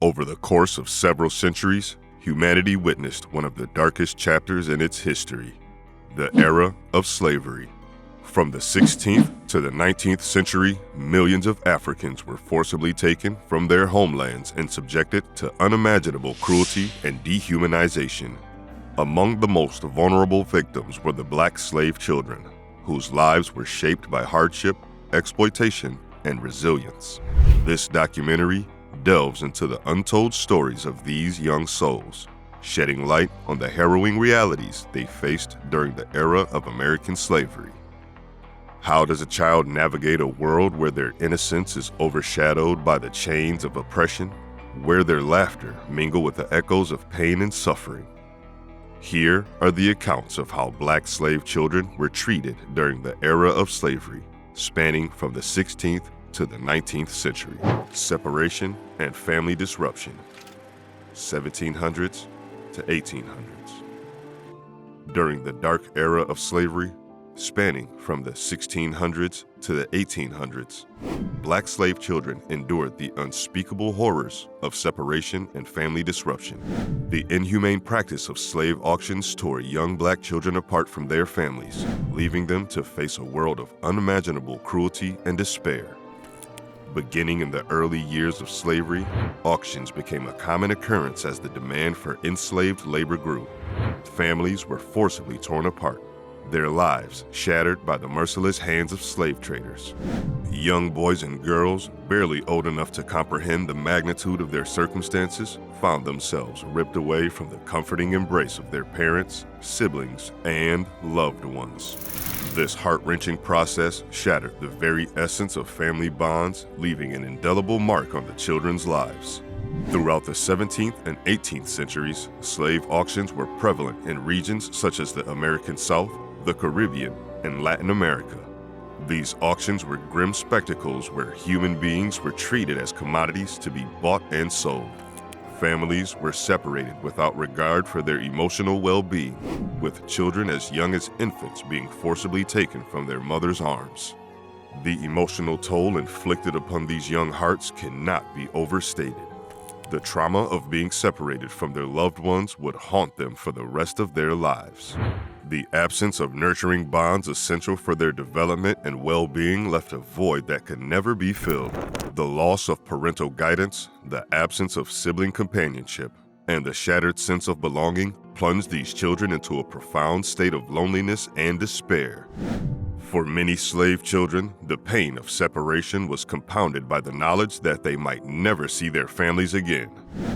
Over the course of several centuries, humanity witnessed one of the darkest chapters in its history, the era of slavery. From the 16th to the 19th century, millions of Africans were forcibly taken from their homelands and subjected to unimaginable cruelty and dehumanization. Among the most vulnerable victims were the black slave children, whose lives were shaped by hardship, exploitation, and resilience. This documentary delves into the untold stories of these young souls, shedding light on the harrowing realities they faced during the era of American slavery. How does a child navigate a world where their innocence is overshadowed by the chains of oppression, where their laughter mingle with the echoes of pain and suffering? Here are the accounts of how black slave children were treated during the era of slavery, spanning from the 16th to the 19th century. Separation and family disruption, 1700s to 1800s. During the dark era of slavery, spanning from the 1600s to the 1800s, black slave children endured the unspeakable horrors of separation and family disruption. The inhumane practice of slave auctions tore young black children apart from their families, leaving them to face a world of unimaginable cruelty and despair. Beginning in the early years of slavery, auctions became a common occurrence as the demand for enslaved labor grew. Families were forcibly torn apart, their lives shattered by the merciless hands of slave traders. Young boys and girls, barely old enough to comprehend the magnitude of their circumstances, found themselves ripped away from the comforting embrace of their parents, siblings, and loved ones. This heart-wrenching process shattered the very essence of family bonds, leaving an indelible mark on the children's lives. Throughout the 17th and 18th centuries, slave auctions were prevalent in regions such as the American South, the Caribbean, and Latin America. These auctions were grim spectacles where human beings were treated as commodities to be bought and sold. Families were separated without regard for their emotional well-being, with children as young as infants being forcibly taken from their mother's arms. The emotional toll inflicted upon these young hearts cannot be overstated. The trauma of being separated from their loved ones would haunt them for the rest of their lives. The absence of nurturing bonds essential for their development and well-being left a void that could never be filled. The loss of parental guidance, the absence of sibling companionship, and the shattered sense of belonging plunged these children into a profound state of loneliness and despair. For many slave children, the pain of separation was compounded by the knowledge that they might never see their families again.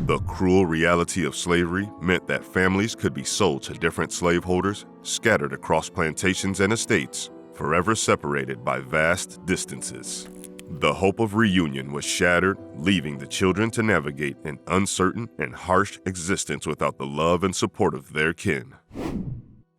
The cruel reality of slavery meant that families could be sold to different slaveholders, scattered across plantations and estates, forever separated by vast distances. The hope of reunion was shattered, leaving the children to navigate an uncertain and harsh existence without the love and support of their kin.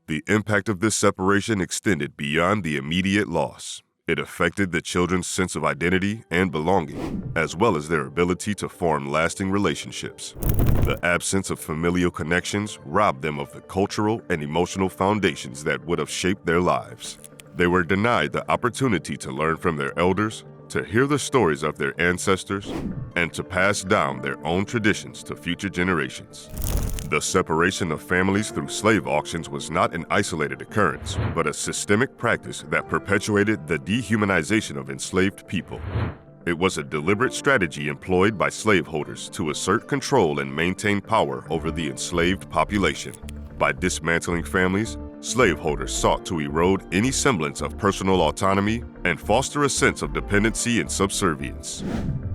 The impact of this separation extended beyond the immediate loss. It affected the children's sense of identity and belonging, as well as their ability to form lasting relationships. The absence of familial connections robbed them of the cultural and emotional foundations that would have shaped their lives. They were denied the opportunity to learn from their elders, to hear the stories of their ancestors, and to pass down their own traditions to future generations. The separation of families through slave auctions was not an isolated occurrence, but a systemic practice that perpetuated the dehumanization of enslaved people. It was a deliberate strategy employed by slaveholders to assert control and maintain power over the enslaved population. By dismantling families, slaveholders sought to erode any semblance of personal autonomy and foster a sense of dependency and subservience.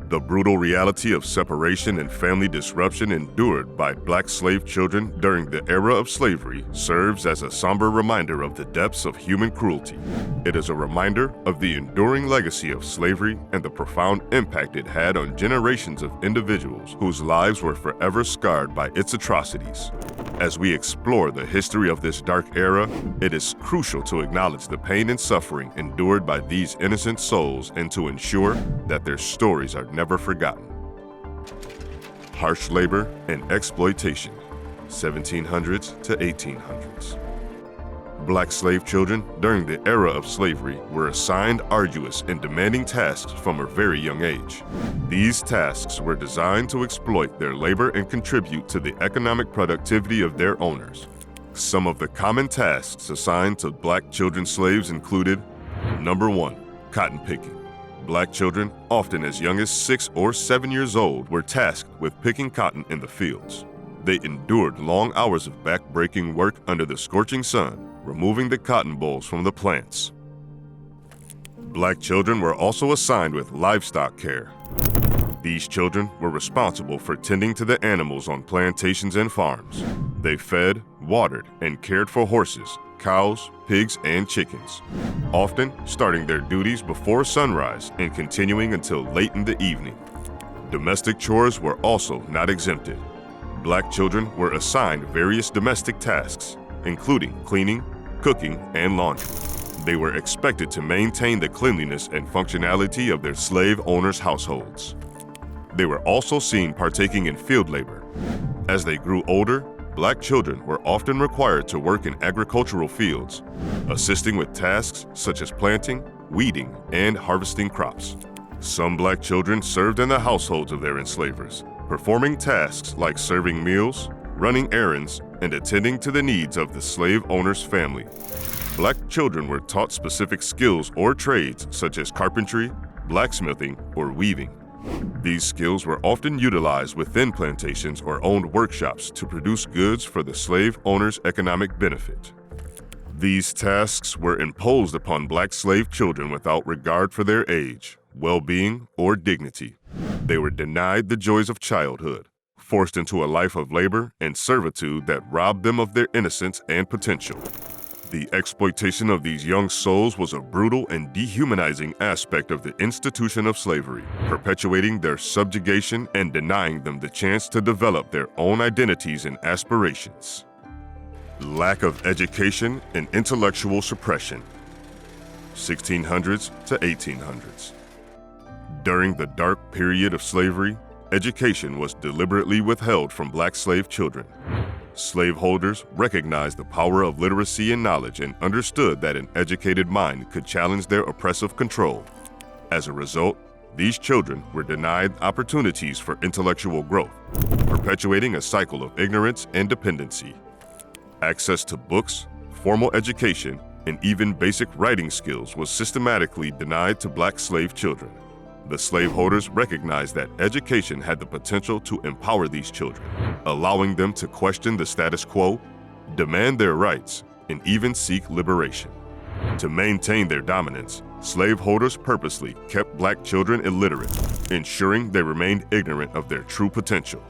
The brutal reality of separation and family disruption endured by black slave children during the era of slavery serves as a somber reminder of the depths of human cruelty. It is a reminder of the enduring legacy of slavery and the profound impact it had on generations of individuals whose lives were forever scarred by its atrocities. As we explore the history of this dark era, it is crucial to acknowledge the pain and suffering endured by these innocent souls and to ensure that their stories are never forgotten. Harsh labor and exploitation, 1700s to 1800s. Black slave children during the era of slavery were assigned arduous and demanding tasks from a very young age. These tasks were designed to exploit their labor and contribute to the economic productivity of their owners. Some of the common tasks assigned to black children slaves included: Number 1, cotton picking. Black children, often as young as 6 or 7 years old, were tasked with picking cotton in the fields. They endured long hours of back-breaking work under the scorching sun, removing the cotton bolls from the plants. Black children were also assigned with livestock care. These children were responsible for tending to the animals on plantations and farms. They fed, watered, and cared for horses, cows, pigs, and chickens, often starting their duties before sunrise and continuing until late in the evening. Domestic chores were also not exempted. Black children were assigned various domestic tasks, including cleaning, cooking, and laundry. They were expected to maintain the cleanliness and functionality of their slave owners' households. They were also seen partaking in field labor. As they grew older, black children were often required to work in agricultural fields, assisting with tasks such as planting, weeding, and harvesting crops. Some black children served in the households of their enslavers, performing tasks like serving meals, running errands, and attending to the needs of the slave owner's family. Black children were taught specific skills or trades such as carpentry, blacksmithing, or weaving. These skills were often utilized within plantations or owned workshops to produce goods for the slave owner's economic benefit. These tasks were imposed upon black slave children without regard for their age, well-being, or dignity. They were denied the joys of childhood, forced into a life of labor and servitude that robbed them of their innocence and potential. The exploitation of these young souls was a brutal and dehumanizing aspect of the institution of slavery, perpetuating their subjugation and denying them the chance to develop their own identities and aspirations. Lack of education and intellectual suppression. 1600s to 1800s. During the dark period of slavery, education was deliberately withheld from black slave children. Slaveholders recognized the power of literacy and knowledge and understood that an educated mind could challenge their oppressive control. As a result, these children were denied opportunities for intellectual growth, perpetuating a cycle of ignorance and dependency. Access to books, formal education, and even basic writing skills was systematically denied to black slave children. The slaveholders recognized that education had the potential to empower these children, allowing them to question the status quo, demand their rights, and even seek liberation. To maintain their dominance, slaveholders purposely kept black children illiterate, ensuring they remained ignorant of their true potential.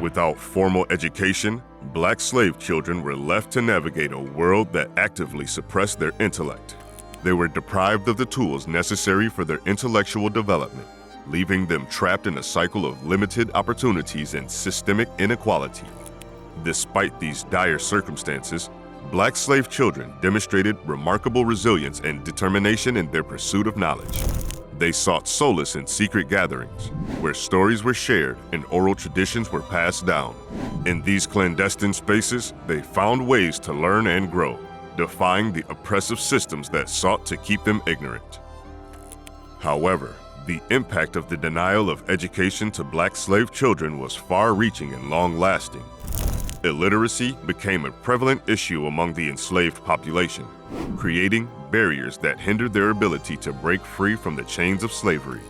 Without formal education, black slave children were left to navigate a world that actively suppressed their intellect. They were deprived of the tools necessary for their intellectual development, leaving them trapped in a cycle of limited opportunities and systemic inequality. Despite these dire circumstances, black slave children demonstrated remarkable resilience and determination in their pursuit of knowledge. They sought solace in secret gatherings, where stories were shared and oral traditions were passed down. In these clandestine spaces, they found ways to learn and grow, defying the oppressive systems that sought to keep them ignorant. However, the impact of the denial of education to black slave children was far-reaching and long-lasting. Illiteracy became a prevalent issue among the enslaved population, creating barriers that hindered their ability to break free from the chains of slavery.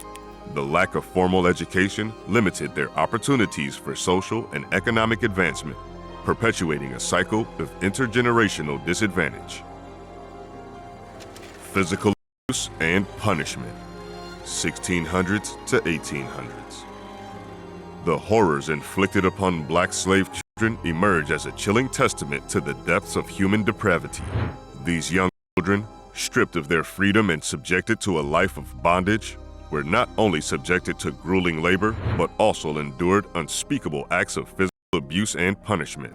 The lack of formal education limited their opportunities for social and economic advancement, perpetuating a cycle of intergenerational disadvantage. Physical abuse and punishment, 1600s to 1800s. The horrors inflicted upon black slave children emerge as a chilling testament to the depths of human depravity. These young children, stripped of their freedom and subjected to a life of bondage, were not only subjected to grueling labor, but also endured unspeakable acts of physical abuse and punishment.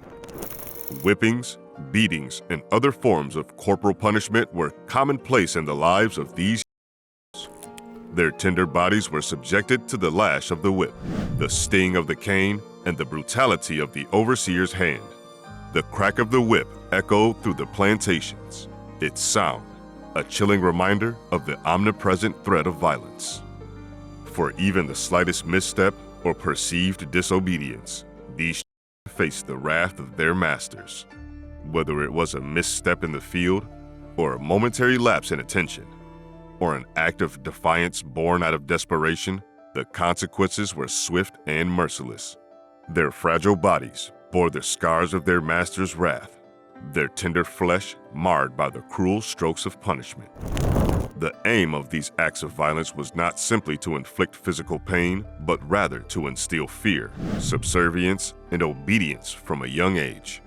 Whippings, beatings, and other forms of corporal punishment were commonplace in the lives of these youths. Their tender bodies were subjected to the lash of the whip, the sting of the cane, and the brutality of the overseer's hand. The crack of the whip echoed through the plantations, its sound a chilling reminder of the omnipresent threat of violence. For even the slightest misstep or perceived disobedience, these faced the wrath of their masters. Whether it was a misstep in the field, or a momentary lapse in attention, or an act of defiance born out of desperation, the consequences were swift and merciless. Their fragile bodies bore the scars of their master's wrath, their tender flesh marred by the cruel strokes of punishment. The aim of these acts of violence was not simply to inflict physical pain, but rather to instill fear, subservience, and obedience from a young age.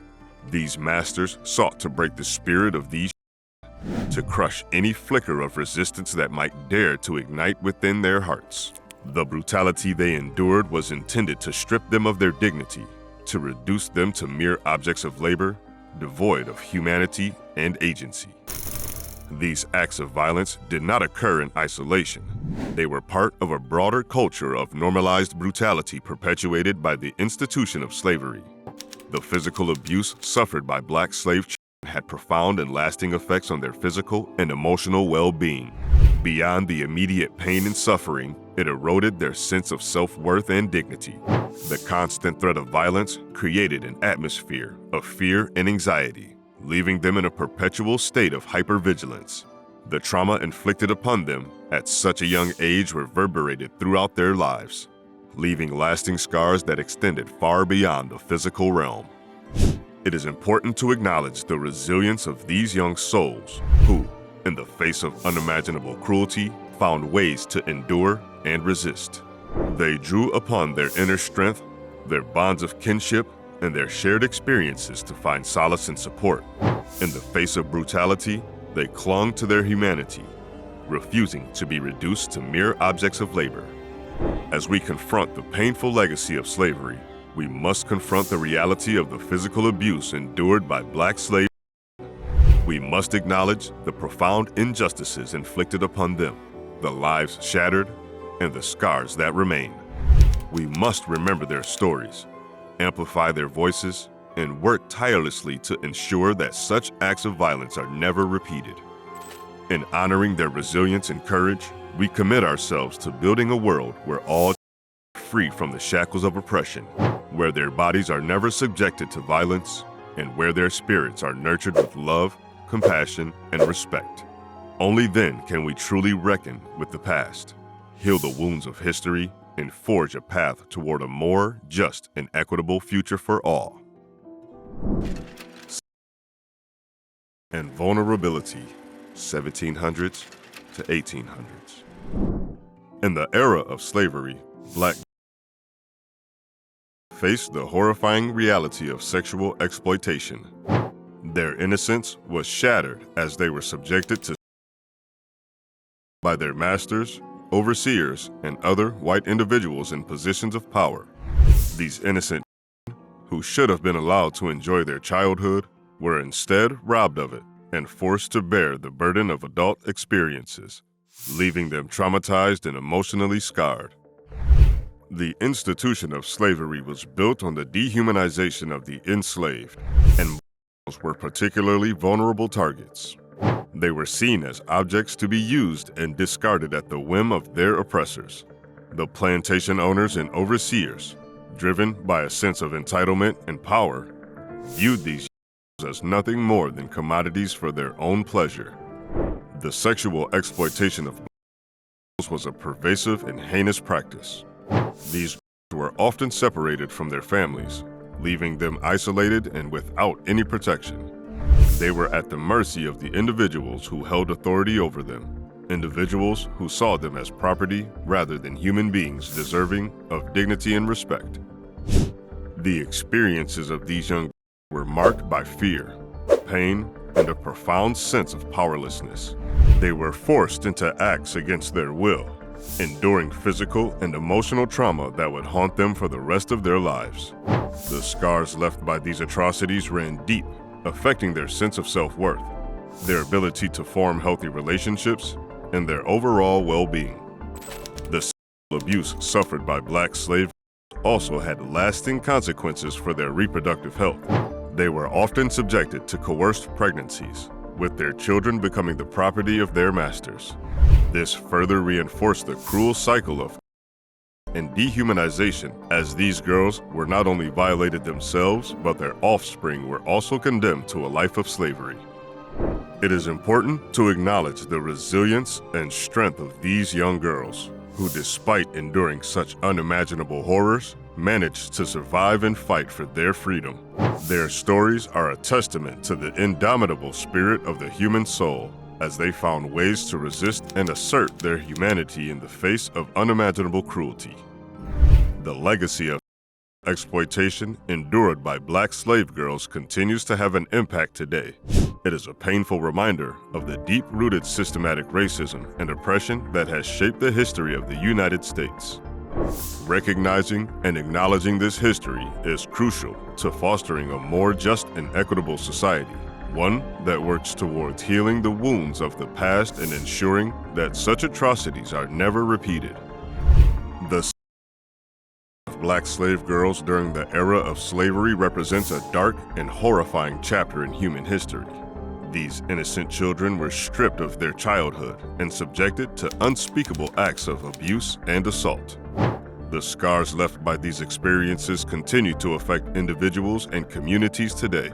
These masters sought to break the spirit of these, to crush any flicker of resistance that might dare to ignite within their hearts. The brutality they endured was intended to strip them of their dignity, to reduce them to mere objects of labor, devoid of humanity and agency. These acts of violence did not occur in isolation. They were part of a broader culture of normalized brutality perpetuated by the institution of slavery. The physical abuse suffered by black slave children had profound and lasting effects on their physical and emotional well-being. Beyond the immediate pain and suffering, it eroded their sense of self-worth and dignity. The constant threat of violence created an atmosphere of fear and anxiety, leaving them in a perpetual state of hypervigilance. The trauma inflicted upon them at such a young age reverberated throughout their lives, leaving lasting scars that extended far beyond the physical realm. It is important to acknowledge the resilience of these young souls who, in the face of unimaginable cruelty, found ways to endure and resist. They drew upon their inner strength, their bonds of kinship, and their shared experiences to find solace and support. In the face of brutality, they clung to their humanity, refusing to be reduced to mere objects of labor. As we confront the painful legacy of slavery, we must confront the reality of the physical abuse endured by black slaves. We must acknowledge the profound injustices inflicted upon them, the lives shattered, and the scars that remain. We must remember their stories, amplify their voices, and work tirelessly to ensure that such acts of violence are never repeated. In honoring their resilience and courage, we commit ourselves to building a world where all are free from the shackles of oppression, where their bodies are never subjected to violence, and where their spirits are nurtured with love, compassion, and respect. Only then can we truly reckon with the past, heal the wounds of history, and forge a path toward a more just and equitable future for all. And vulnerability, 1700s to 1800s. In the era of slavery, black faced the horrifying reality of sexual exploitation. Their innocence was shattered as they were subjected to by their masters, overseers, and other white individuals in positions of power. These innocent who should have been allowed to enjoy their childhood were instead robbed of it and forced to bear the burden of adult experiences, leaving them traumatized and emotionally scarred. The institution of slavery was built on the dehumanization of the enslaved, and were particularly vulnerable targets. They were seen as objects to be used and discarded at the whim of their oppressors. The plantation owners and overseers, driven by a sense of entitlement and power, viewed these as nothing more than commodities for their own pleasure. The sexual exploitation of was a pervasive and heinous practice. These were often separated from their families, leaving them isolated and without any protection. They were at the mercy of the individuals who held authority over them, individuals who saw them as property rather than human beings deserving of dignity and respect. The experiences of these young were marked by fear, pain, and a profound sense of powerlessness. They were forced into acts against their will, enduring physical and emotional trauma that would haunt them for the rest of their lives. The scars left by these atrocities ran deep, affecting their sense of self-worth, their ability to form healthy relationships, and their overall well-being. The sexual abuse suffered by black slaves also had lasting consequences for their reproductive health. They were often subjected to coerced pregnancies, with their children becoming the property of their masters. This further reinforced the cruel cycle of and dehumanization, as these girls were not only violated themselves, but their offspring were also condemned to a life of slavery. It is important to acknowledge the resilience and strength of these young girls, who, despite enduring such unimaginable horrors, managed to survive and fight for their freedom. Their stories are a testament to the indomitable spirit of the human soul, as they found ways to resist and assert their humanity in the face of unimaginable cruelty. The legacy of exploitation endured by Black slave girls continues to have an impact today. It is a painful reminder of the deep-rooted systematic racism and oppression that has shaped the history of the United States. Recognizing and acknowledging this history is crucial to fostering a more just and equitable society, one that works towards healing the wounds of the past and ensuring that such atrocities are never repeated. The story of Black slave girls during the era of slavery represents a dark and horrifying chapter in human history. These innocent children were stripped of their childhood and subjected to unspeakable acts of abuse and assault. The scars left by these experiences continue to affect individuals and communities today.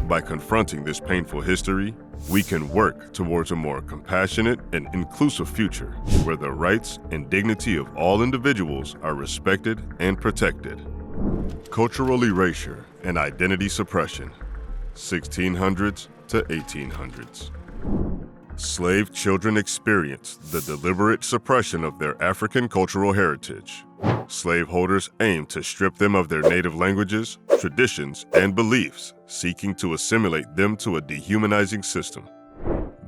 By confronting this painful history, we can work towards a more compassionate and inclusive future where the rights and dignity of all individuals are respected and protected. Cultural erasure and identity suppression, 1600s to 1800s. Slave children experienced the deliberate suppression of their African cultural heritage. Slaveholders aimed to strip them of their native languages, traditions, and beliefs, seeking to assimilate them to a dehumanizing system.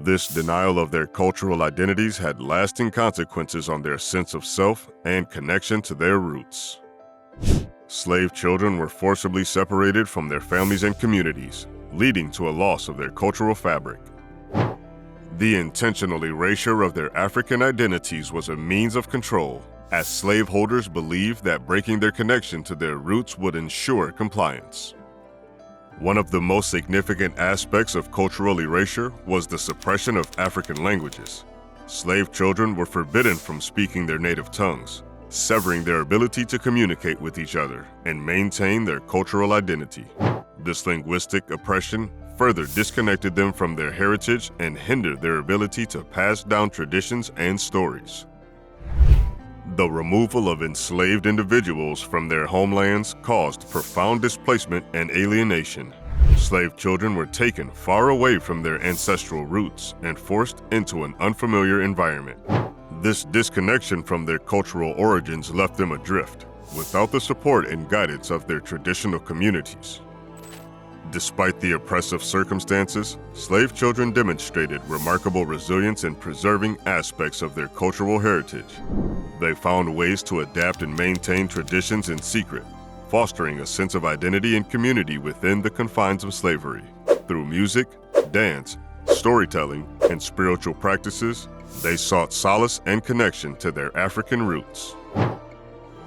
This denial of their cultural identities had lasting consequences on their sense of self and connection to their roots. Slave children were forcibly separated from their families and communities, leading to a loss of their cultural fabric. The intentional erasure of their African identities was a means of control, as slaveholders believed that breaking their connection to their roots would ensure compliance. One of the most significant aspects of cultural erasure was the suppression of African languages. Slave children were forbidden from speaking their native tongues, severing their ability to communicate with each other and maintain their cultural identity. This linguistic oppression further disconnected them from their heritage and hindered their ability to pass down traditions and stories. The removal of enslaved individuals from their homelands caused profound displacement and alienation. Slave children were taken far away from their ancestral roots and forced into an unfamiliar environment. This disconnection from their cultural origins left them adrift, without the support and guidance of their traditional communities. Despite the oppressive circumstances, slave children demonstrated remarkable resilience in preserving aspects of their cultural heritage. They found ways to adapt and maintain traditions in secret, fostering a sense of identity and community within the confines of slavery. Through music, dance, storytelling, and spiritual practices, they sought solace and connection to their African roots.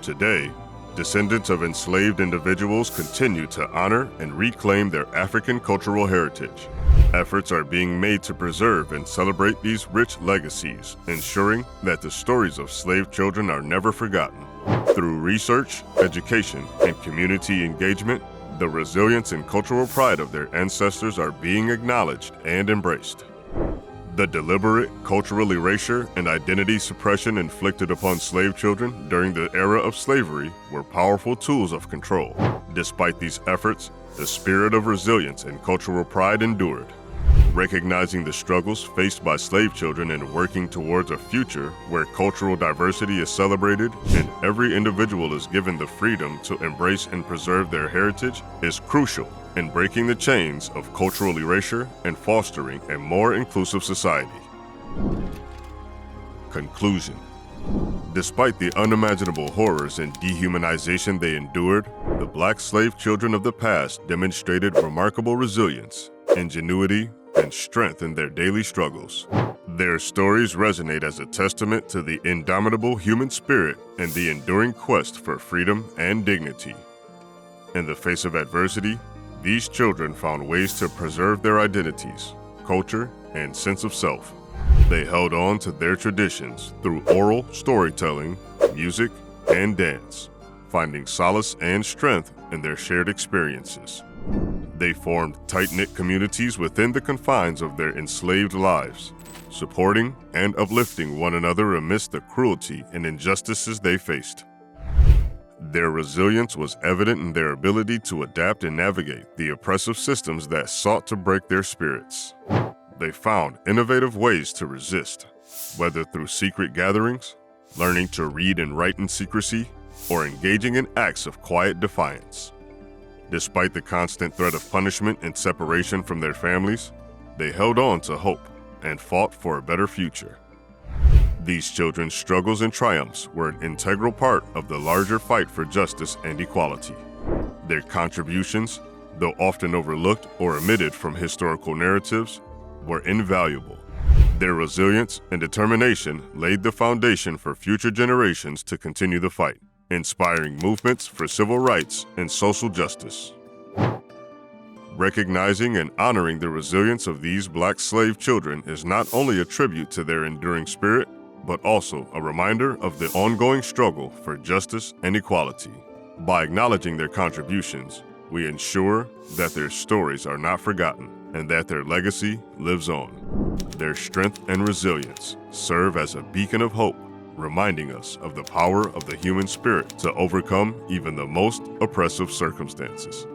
Today, descendants of enslaved individuals continue to honor and reclaim their African cultural heritage. Efforts are being made to preserve and celebrate these rich legacies, ensuring that the stories of slave children are never forgotten. Through research, education, and community engagement, the resilience and cultural pride of their ancestors are being acknowledged and embraced. The deliberate cultural erasure and identity suppression inflicted upon slave children during the era of slavery were powerful tools of control. Despite these efforts, the spirit of resilience and cultural pride endured. Recognizing the struggles faced by slave children and working towards a future where cultural diversity is celebrated and every individual is given the freedom to embrace and preserve their heritage is crucial in breaking the chains of cultural erasure and fostering a more inclusive society. Conclusion. Despite the unimaginable horrors and dehumanization they endured, the Black slave children of the past demonstrated remarkable resilience, ingenuity, and strength in their daily struggles. Their stories resonate as a testament to the indomitable human spirit and the enduring quest for freedom and dignity. In the face of adversity, These children found ways to preserve their identities, culture, and sense of self. They held on to their traditions through oral storytelling, music, and dance, finding solace and strength in their shared experiences. They formed tight-knit communities within the confines of their enslaved lives, supporting and uplifting one another amidst the cruelty and injustices they faced. Their resilience was evident in their ability to adapt and navigate the oppressive systems that sought to break their spirits. They found innovative ways to resist, whether through secret gatherings, learning to read and write in secrecy, or engaging in acts of quiet defiance. Despite the constant threat of punishment and separation from their families, they held on to hope and fought for a better future. These children's struggles and triumphs were an integral part of the larger fight for justice and equality. Their contributions, though often overlooked or omitted from historical narratives, were invaluable. Their resilience and determination laid the foundation for future generations to continue the fight, inspiring movements for civil rights and social justice. Recognizing and honoring the resilience of these Black slave children is not only a tribute to their enduring spirit, but also a reminder of the ongoing struggle for justice and equality. By acknowledging their contributions, we ensure that their stories are not forgotten and that their legacy lives on. Their strength and resilience serve as a beacon of hope, reminding us of the power of the human spirit to overcome even the most oppressive circumstances.